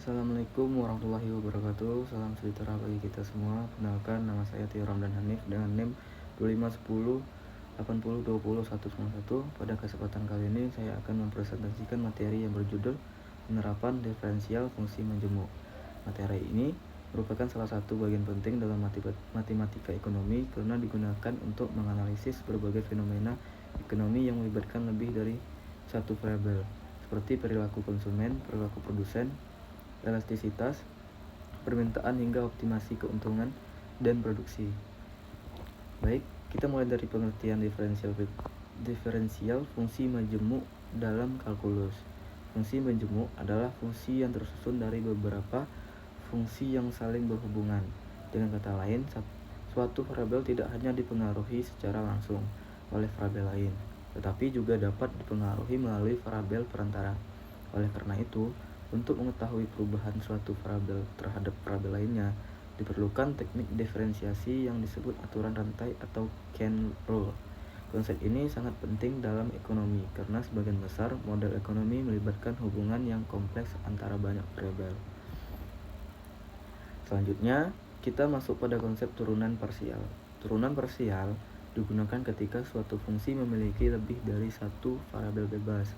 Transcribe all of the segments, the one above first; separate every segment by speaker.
Speaker 1: Assalamualaikum warahmatullahi wabarakatuh. Salam sejahtera bagi kita semua. Kenalkan, nama saya Tio Ramdan Hanif dengan NIM 251080201191. Pada kesempatan kali ini saya akan mempresentasikan materi yang berjudul penerapan diferensial fungsi majemuk. Materi ini merupakan salah satu bagian penting dalam matematika ekonomi karena digunakan untuk menganalisis berbagai fenomena ekonomi yang melibatkan lebih dari satu variabel, seperti perilaku konsumen, perilaku produsen, elastisitas, permintaan hingga optimasi keuntungan dan produksi. Baik, kita mulai dari pengertian diferensial fungsi majemuk dalam kalkulus. Fungsi majemuk adalah fungsi yang tersusun dari beberapa fungsi yang saling berhubungan. Dengan kata lain, suatu variabel tidak hanya dipengaruhi secara langsung oleh variabel lain, tetapi juga dapat dipengaruhi melalui variabel perantara. Oleh karena itu, untuk mengetahui perubahan suatu variabel terhadap variabel lainnya, diperlukan teknik diferensiasi yang disebut aturan rantai atau chain rule. Konsep ini sangat penting dalam ekonomi karena sebagian besar model ekonomi melibatkan hubungan yang kompleks antara banyak variabel. Selanjutnya, kita masuk pada konsep turunan parsial. Turunan parsial digunakan ketika suatu fungsi memiliki lebih dari satu variabel bebas,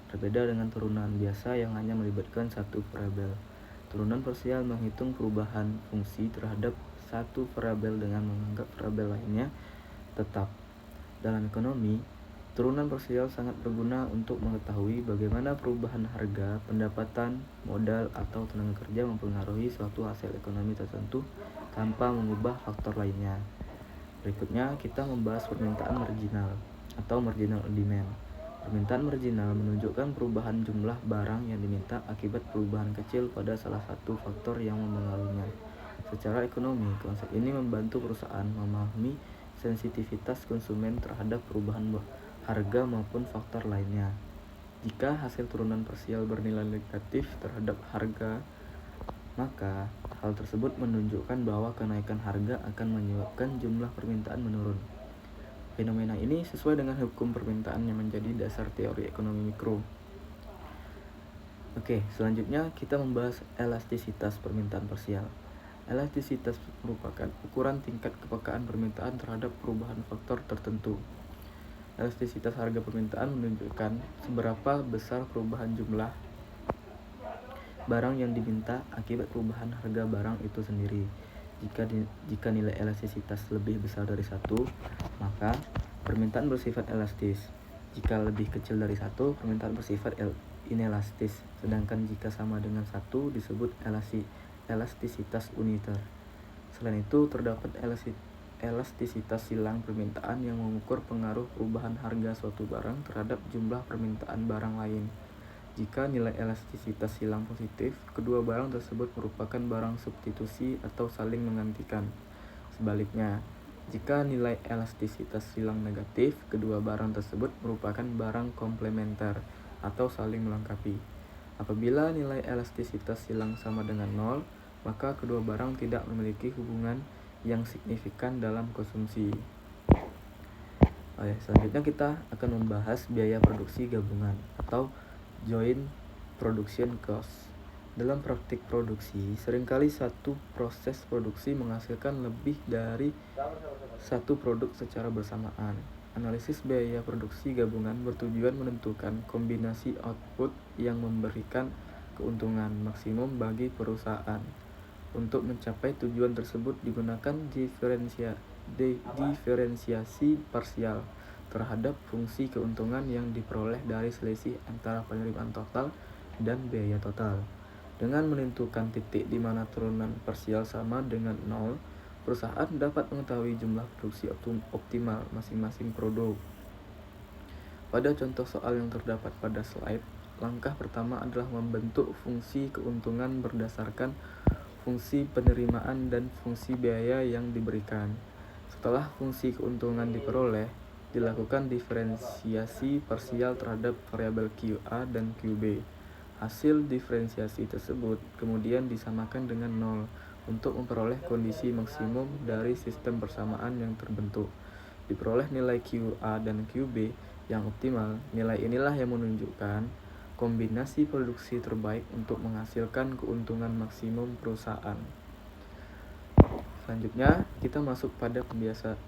Speaker 1: berbeda dengan turunan biasa yang hanya melibatkan satu variabel. Turunan parsial menghitung perubahan fungsi terhadap satu variabel dengan menganggap variabel lainnya tetap. Dalam ekonomi, turunan parsial sangat berguna untuk mengetahui bagaimana perubahan harga, pendapatan, modal, atau tenaga kerja mempengaruhi suatu hasil ekonomi tertentu tanpa mengubah faktor lainnya. Berikutnya, kita membahas permintaan marginal atau marginal demand. Permintaan marginal menunjukkan perubahan jumlah barang yang diminta akibat perubahan kecil pada salah satu faktor yang mempengaruhinya. Secara ekonomi, konsep ini membantu perusahaan memahami sensitivitas konsumen terhadap perubahan harga maupun faktor lainnya. Jika hasil turunan parsial bernilai negatif terhadap harga, maka hal tersebut menunjukkan bahwa kenaikan harga akan menyebabkan jumlah permintaan menurun. Fenomena ini sesuai dengan hukum permintaan yang menjadi dasar teori ekonomi mikro. Oke, selanjutnya kita membahas elastisitas permintaan parsial. Elastisitas merupakan ukuran tingkat kepekaan permintaan terhadap perubahan faktor tertentu. Elastisitas harga permintaan menunjukkan seberapa besar perubahan jumlah barang yang diminta akibat perubahan harga barang itu sendiri. Jika nilai elastisitas lebih besar dari 1, maka permintaan bersifat elastis. Jika lebih kecil dari 1, permintaan bersifat inelastis. Sedangkan jika sama dengan 1, disebut elastisitas uniter. Selain itu, terdapat elastisitas silang permintaan yang mengukur pengaruh perubahan harga suatu barang terhadap jumlah permintaan barang lain. Jika nilai elastisitas silang positif, kedua barang tersebut merupakan barang substitusi atau saling menggantikan. Sebaliknya, jika nilai elastisitas silang negatif, kedua barang tersebut merupakan barang komplementer atau saling melengkapi. Apabila nilai elastisitas silang sama dengan 0, maka kedua barang tidak memiliki hubungan yang signifikan dalam konsumsi. Selanjutnya kita akan membahas biaya produksi gabungan atau joint production cost. Dalam praktik produksi, seringkali satu proses produksi menghasilkan lebih dari satu produk secara bersamaan. Analisis biaya produksi gabungan bertujuan menentukan kombinasi output yang memberikan keuntungan maksimum bagi perusahaan. Untuk mencapai tujuan tersebut digunakan diferensiasi parsial terhadap fungsi keuntungan yang diperoleh dari selisih antara penerimaan total dan biaya total. Dengan menentukan titik di mana turunan parsial sama dengan 0, perusahaan dapat mengetahui jumlah produksi optimal masing-masing produk. Pada contoh soal yang terdapat pada slide, langkah pertama adalah membentuk fungsi keuntungan berdasarkan fungsi penerimaan dan fungsi biaya yang diberikan. Setelah fungsi keuntungan diperoleh, dilakukan diferensiasi parsial terhadap variabel QA dan QB. Hasil diferensiasi tersebut kemudian disamakan dengan 0 untuk memperoleh kondisi maksimum dari sistem persamaan yang terbentuk. Diperoleh nilai QA dan QB yang optimal. Nilai inilah yang menunjukkan kombinasi produksi terbaik untuk menghasilkan keuntungan maksimum perusahaan. Selanjutnya, kita masuk pada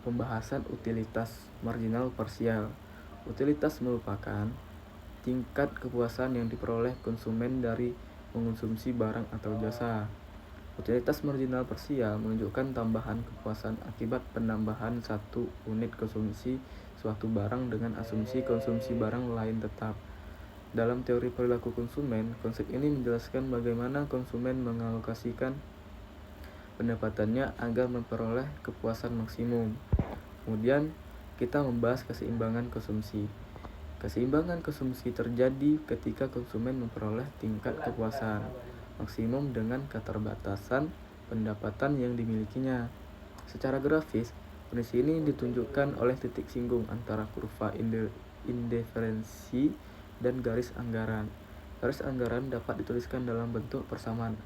Speaker 1: pembahasan utilitas marginal parsial. Utilitas merupakan tingkat kepuasan yang diperoleh konsumen dari mengonsumsi barang atau jasa. Utilitas marginal parsial menunjukkan tambahan kepuasan akibat penambahan satu unit konsumsi suatu barang dengan asumsi konsumsi barang lain tetap. Dalam teori perilaku konsumen, konsep ini menjelaskan bagaimana konsumen mengalokasikan pendapatannya agar memperoleh kepuasan maksimum. Kemudian, kita membahas keseimbangan konsumsi. Keseimbangan konsumsi terjadi ketika konsumen memperoleh tingkat kepuasan maksimum dengan keterbatasan pendapatan yang dimilikinya. Secara grafis, kondisi ini ditunjukkan oleh titik singgung antara kurva indiferensi dan garis anggaran. Garis anggaran dapat dituliskan dalam bentuk persamaan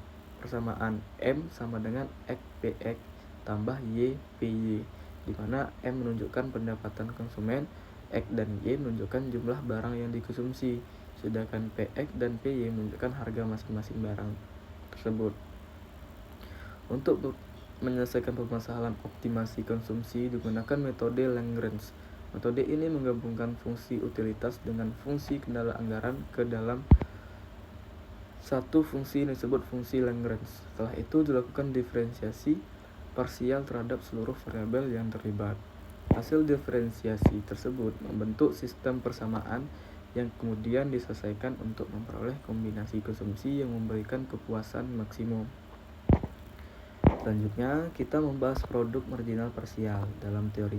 Speaker 1: M sama dengan X PX tambah Y PY, di mana M menunjukkan pendapatan konsumen, X dan Y menunjukkan jumlah barang yang dikonsumsi, sedangkan PX dan PY menunjukkan harga masing-masing barang tersebut. Untuk menyelesaikan permasalahan optimasi konsumsi digunakan metode Lagrange. Metode ini menggabungkan fungsi utilitas dengan fungsi kendala anggaran ke dalam satu fungsi yang disebut fungsi Lagrange. Setelah itu dilakukan diferensiasi parsial terhadap seluruh variabel yang terlibat. Hasil diferensiasi tersebut membentuk sistem persamaan yang kemudian diselesaikan untuk memperoleh kombinasi konsumsi yang memberikan kepuasan maksimum. Selanjutnya, kita membahas produk marginal parsial dalam teori.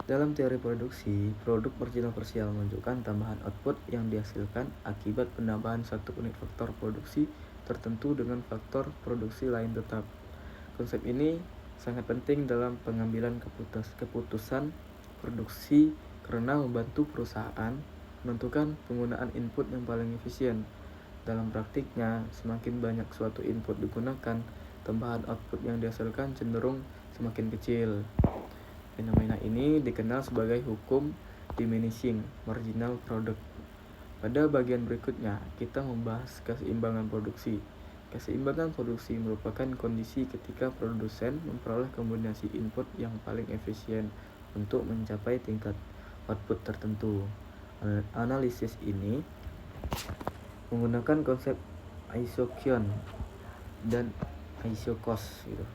Speaker 1: Dalam teori produksi, produk marginal parsial menunjukkan tambahan output yang dihasilkan akibat penambahan satu unit faktor produksi tertentu dengan faktor produksi lain tetap. Konsep ini sangat penting dalam pengambilan keputusan produksi karena membantu perusahaan menentukan penggunaan input yang paling efisien. Dalam praktiknya, semakin banyak suatu input digunakan, tambahan output yang dihasilkan cenderung semakin kecil. Fenomena ini dikenal sebagai hukum diminishing marginal product. Pada bagian berikutnya, kita membahas keseimbangan produksi. Keseimbangan produksi merupakan kondisi ketika produsen memperoleh kombinasi input yang paling efisien untuk mencapai tingkat output tertentu. Analisis ini menggunakan konsep isokion dan isokos gitu.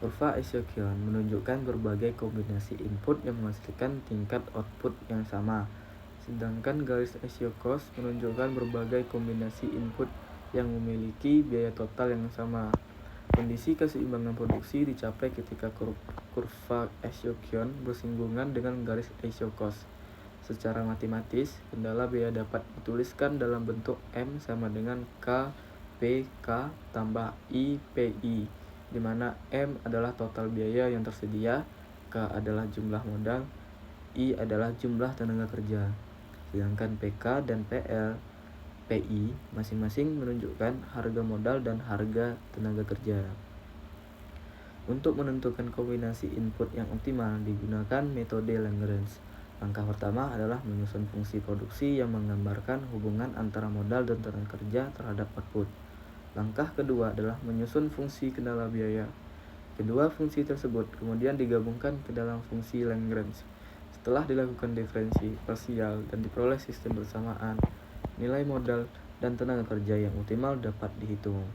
Speaker 1: Kurva isokion menunjukkan berbagai kombinasi input yang menghasilkan tingkat output yang sama, sedangkan garis isokos menunjukkan berbagai kombinasi input yang memiliki biaya total yang sama. Kondisi keseimbangan produksi dicapai ketika kurva isokion bersinggungan dengan garis isokos. Secara matematis, kendala biaya dapat dituliskan dalam bentuk M sama dengan K PK tambah I PI, di mana M adalah total biaya yang tersedia, K adalah jumlah modal, I adalah jumlah tenaga kerja. Sedangkan PK dan PI masing-masing menunjukkan harga modal dan harga tenaga kerja. Untuk menentukan kombinasi input yang optimal digunakan metode Lagrange. Langkah pertama adalah menyusun fungsi produksi yang menggambarkan hubungan antara modal dan tenaga kerja terhadap output. Langkah kedua adalah menyusun fungsi kendala biaya. Kedua fungsi tersebut kemudian digabungkan ke dalam fungsi Lagrange. Setelah dilakukan diferensi parsial dan diperoleh sistem bersamaan, nilai modal dan tenaga kerja yang optimal dapat dihitung.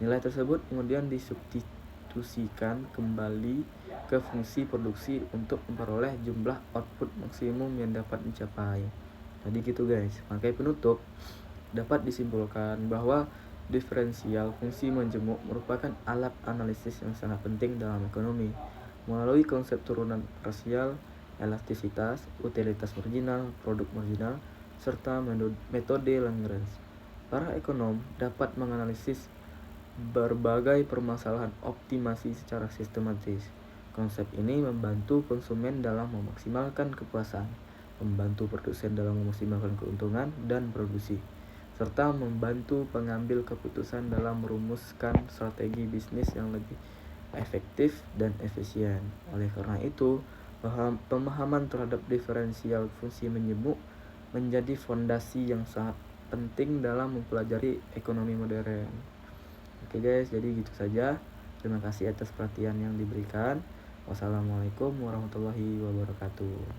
Speaker 1: Nilai tersebut kemudian disubstitusikan kembali ke fungsi produksi untuk memperoleh jumlah output maksimum yang dapat dicapai. Jadi gitu guys. Sebagai penutup, dapat disimpulkan bahwa diferensial fungsi menjemuk merupakan alat analisis yang sangat penting dalam ekonomi. Melalui konsep turunan parsial, elastisitas, utilitas marginal, produk marginal, serta metode Lagrange, para ekonom dapat menganalisis berbagai permasalahan optimasi secara sistematis. Konsep ini membantu konsumen dalam memaksimalkan kepuasan, membantu produsen dalam memaksimalkan keuntungan dan produksi, serta membantu pengambil keputusan dalam merumuskan strategi bisnis yang lebih efektif dan efisien. Oleh karena itu, pemahaman terhadap diferensial fungsi menjemuk menjadi fondasi yang sangat penting dalam mempelajari ekonomi modern. Oke guys, jadi gitu saja. Terima kasih atas perhatian yang diberikan. Wassalamualaikum warahmatullahi wabarakatuh.